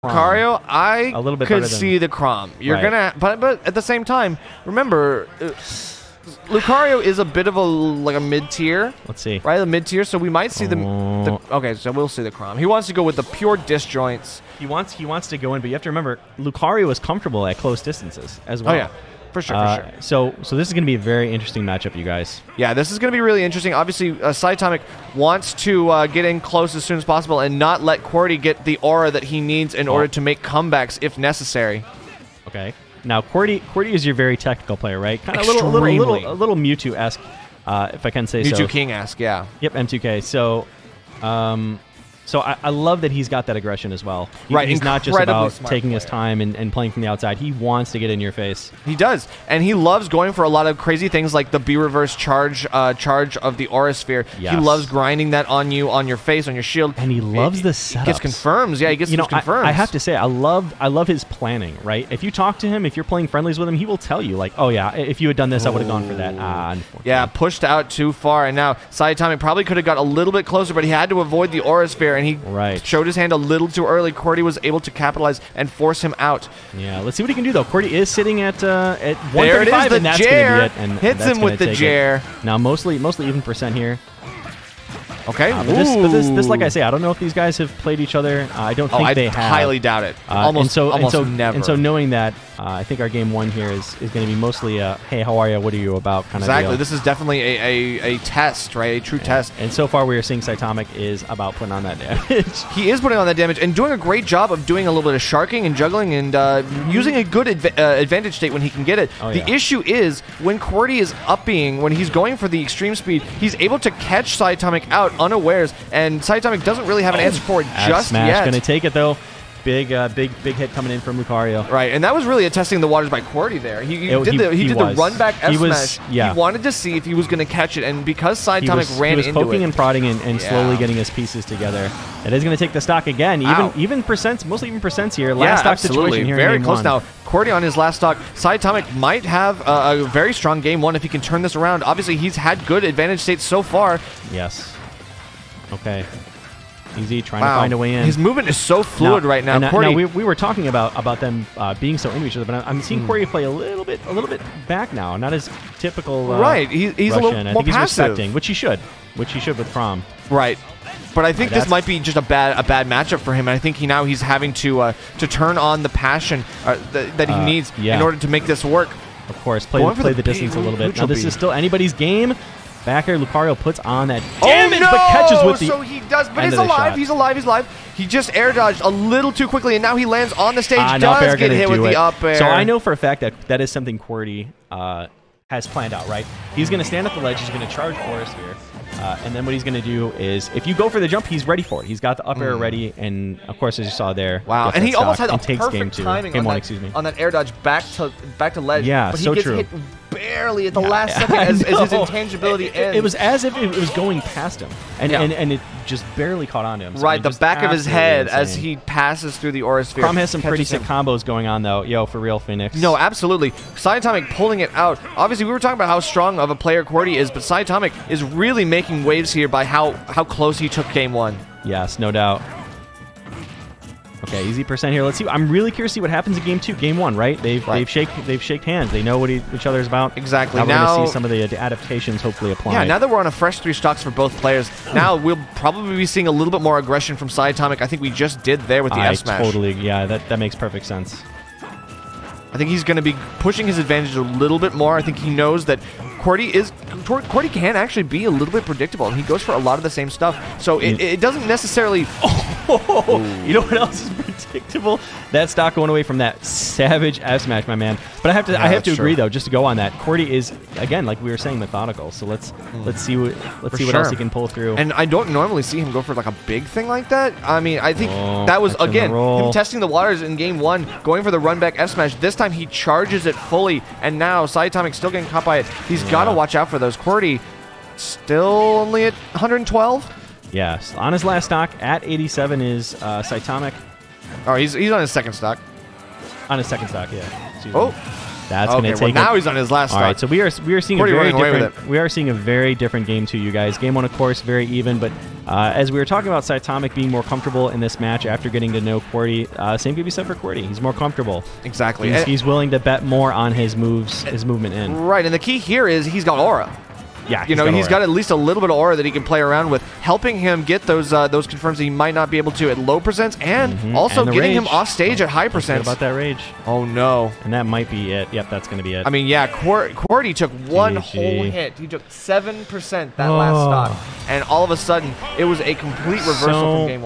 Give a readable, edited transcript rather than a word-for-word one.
Lucario, I a little bit could see the Chrom. You're right. but at the same time, remember, Lucario is a bit of a mid-tier. Let's see. Right, a mid-tier, so we might see the okay, so we'll see the Chrom. He wants to go with the pure disjoints. He wants to go in, but you have to remember, Lucario is comfortable at close distances as well. Oh, yeah. For sure, for sure. So this is going to be a very interesting matchup, you guys. Yeah, this is going to be really interesting. Obviously, Siatomic wants to get in close as soon as possible and not let Qwerty get the aura that he needs in order to make comebacks if necessary. Okay. Now, Qwerty is your very technical player, right? Kind of a little Mewtwo-esque, if I can say so. Mewtwo King-esque, yeah. Yep, M2K. So, so I love that he's got that aggression as well. He's not just about taking his time and playing from the outside. He wants to get in your face. He does, and he loves going for a lot of crazy things like the B-reverse charge of the Aura Sphere. Yes. He loves grinding that on you, on your face, on your shield. And he loves the setups. He gets confirms. Yeah, he gets confirms. I have to say, I love his planning, right? If you talk to him, if you're playing friendlies with him, he will tell you, like, oh, yeah, if you had done this, I would have gone for that. Yeah, pushed out too far, and now Siatomic probably could have got a little bit closer, but he had to avoid the Aura Sphere, and he showed his hand a little too early. Qwerty was able to capitalize and force him out. Yeah, let's see what he can do, though. Qwerty is sitting at 135, there it is, the and that's Jer. Gonna be it, and hits him with the Jer. Now, mostly even percent here. Okay. But this, like I say, I don't know if these guys have played each other. I don't think they have. I highly doubt it. Almost never. And so knowing that, I think our game one here is going to be mostly a, hey, how are you? What are you about? Kind of deal. This is definitely a test, right? A true test. And so far, we are seeing Siatomic is about putting on that damage. He is putting on that damage and doing a great job of doing a little bit of sharking and juggling and using a good advantage state when he can get it. The issue is when Qwerty is upping, when he's going for the extreme speed, he's able to catch Siatomic out unawares, and Siatomic doesn't really have an answer for it just yet. Going to take it, though. Big hit coming in from Lucario. Right, and that was really a testing the waters by Qwerty there. He did the run back F smash. He wanted to see if he was going to catch it, and because Siatomic ran into it, he was poking and prodding and slowly getting his pieces together. It is going to take the stock again. Even percents, mostly even percents here. Last stock situation here. Very close now. Qwerty on his last stock. Siatomic might have a very strong game one if he can turn this around. Obviously, he's had good advantage states so far. Yes. Okay. Easy, trying to find a way in. His movement is so fluid right now. Now we were talking about them being so into each other, but I'm seeing Qwerty play a little bit back now, not as typical. Right, he's Russian. a little more I think he's passive, respecting, which he should with Chrom. Right, but I think this might be just a bad matchup for him, and I think he's having to turn on the passion that he needs in order to make this work. Of course, play the distance a little bit. Now this is still anybody's game. Back here, Lucario puts on that damage, but catches with the. So he does, but he's alive. He's alive. He's alive. He just air dodged a little too quickly, and now he lands on the stage. Does get hit with the up air. So I know for a fact that is something Qwerty has planned out. Right? He's going to stand at the ledge. He's going to charge Forest here, and then what he's going to do is, if you go for the jump, he's ready for it. He's got the up air ready, and of course, as you saw there, and he almost had a perfect timing on that air dodge back to ledge. Yeah, but so he gets true. hit barely at the last second as his intangibility ends. It was as if it was going past him, and it just barely caught on to him. So right, the back of his head as he passes through the Aura Sphere. Chrom has some pretty sick combos going on, though. Yo, for real, Phoenix. No, absolutely. Siatomic pulling it out. Obviously, we were talking about how strong of a player Qwerty is, but Siatomic is really making waves here by how close he took game one. Yes, no doubt. Okay, easy percent here. Let's see. I'm really curious to see what happens in game two. Game one, right? They've shaked hands. They know what each other's about. Exactly. Now we're going to see some of the adaptations hopefully apply. Yeah, now that we're on a fresh 3 stocks for both players, now we'll probably be seeing a little bit more aggression from Siatomic. I think we just did there with the F smash. Totally. Yeah, that makes perfect sense. I think he's going to be pushing his advantage a little bit more. I think he knows that Qwerty can actually be a little bit predictable, and he goes for a lot of the same stuff. So it doesn't necessarily. You know what else is predictable? That stock going away from that savage F smash, my man. But I have to agree though, just to go on that. Qwerty is again, like we were saying, methodical. So let's see what else he can pull through. And I don't normally see him go for like a big thing like that. I mean, I think that was again him testing the waters in game one, going for the run back F smash. This time he charges it fully, and now Siatomic still getting caught by it. He's got to watch out for those. Qwerty still only at 112. Yes, on his last stock at 87 is Siatomic. Oh, he's on his second stock. On his second stock, yeah. That's going to take now he's on his last stock. All right, so we are seeing a very different. We are seeing a very different game two, you guys. Game one, of course, very even, but As we were talking about Siatomic being more comfortable in this match after getting to know Qwerty, same could be said for Qwerty. He's more comfortable. Exactly. He's willing to bet more on his moves, his movement in. Right, and the key here is he's got aura. Yeah, he's got at least a little bit of aura that he can play around with, helping him get those confirms that he might not be able to at low percents, and also and getting rage. him off stage at high percents. About that rage. Oh no! And that might be it. Yep, that's going to be it. I mean, yeah, Qwerty took one whole hit. He took 7% that last stock, and all of a sudden it was a complete reversal from game 1.